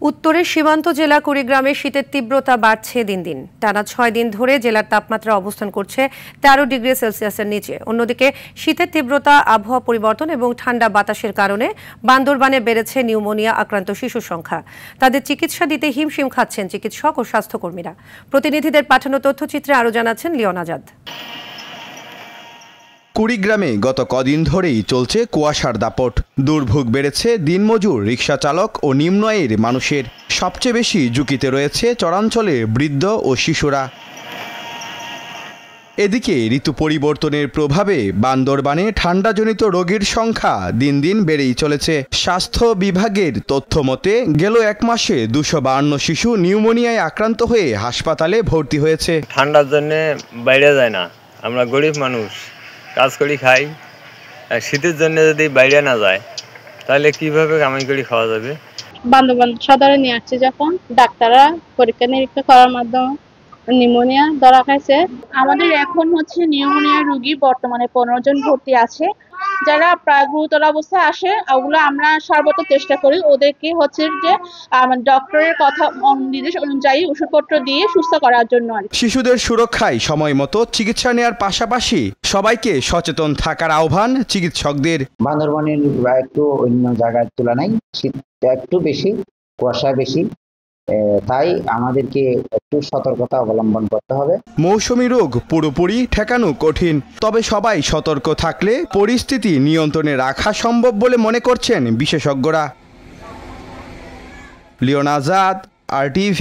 উত্তরের সীমান্ত জেলা কুড়িগ্রামে শীতের তীব্রতা বাড়ছে দিন দিন। টানা ৬ দিন ধরে জেলার তাপমাত্রা অবস্থান করছে ১৩ ডিগ্রি সেলসিয়াসের নিচে। অন্যদিকে শীতের তীব্রতা, আবহাওয়া পরিবর্তন এবং ঠান্ডা বাতাসের কারণে বান্দরবানে বেড়েছে নিউমোনিয়া আক্রান্ত শিশুর সংখ্যা। তাদের চিকিৎসা দিতে হিমশিম খাচ্ছেন চিকিৎসক ও স্বাস্থ্যকর্মীরা। প্রতিনিধিদের পাঠানো তথ্যচিত্রে আরও জানাচ্ছেন লিওন আজাদ। কুড়িগ্রামে গত কদিন ধরেই চলছে কুয়াশার দাপট। দুর্ভোগ বেড়েছে দিনমজুর, রিকশা চালক ও নিম্ন আয়ের মানুষের। সবচেয়ে বেশি ঝুঁকিতে রয়েছে চরাঞ্চলের বৃদ্ধ ও শিশুরা। এদিকে ঋতু পরিবর্তনের প্রভাবে বান্দরবানে ঠান্ডাজনিত রোগীর সংখ্যা দিন দিন বেড়েই চলেছে। স্বাস্থ্য বিভাগের তথ্য মতে গেল এক মাসে 252 শিশু নিউমোনিয়ায় আক্রান্ত হয়ে হাসপাতালে ভর্তি হয়েছে। ঠান্ডার জন্য বাইরে যায় না, আমরা গরিব মানুষ, কাজ করি খাই। শীতের জন্য যদি বাইরে না যায় তাহলে কিভাবে কামাই করে খাওয়া যাবে? বান্দরবান সদরে নিয়ে আসছে, যখন ডাক্তাররা পরীক্ষা নিরীক্ষা করার মাধ্যমে নিউমোনিয়া ধরা খাইছে। আমাদের এখন হচ্ছে নিউমোনিয়া রোগী বর্তমানে 15 জন ভর্তি আছে। যারা প্রায় গুরুতর অবস্থায় আসে, ওগুলো আমরা সর্বত চেষ্টা করি ওদেরকে হচ্ছে যে ডক্টরের কথা নির্দেশ অনুযায়ী ওষুধপত্র দিয়ে সুস্থ করার জন্য। শিশুদের সুরক্ষায় সময় মতো চিকিৎসা নেওয়ার পাশাপাশি সবাইকে সচেতন থাকার আহ্বান চিকিৎসকদের। বান্দরবানের একটু অন্য জায়গার তুলনায় শীতটা একটু বেশি, কুয়াশা বেশি, তাই আমাদেরকে একটু সতর্কতা অবলম্বন করতে হবে। মৌসুমী রোগ পুরোপুরি ঠেকানো কঠিন, তবে সবাই সতর্ক থাকলে পরিস্থিতি নিয়ন্ত্রণে রাখা সম্ভব বলে মনে করছেন বিশেষজ্ঞরা। লিওন আজাদ, RTV।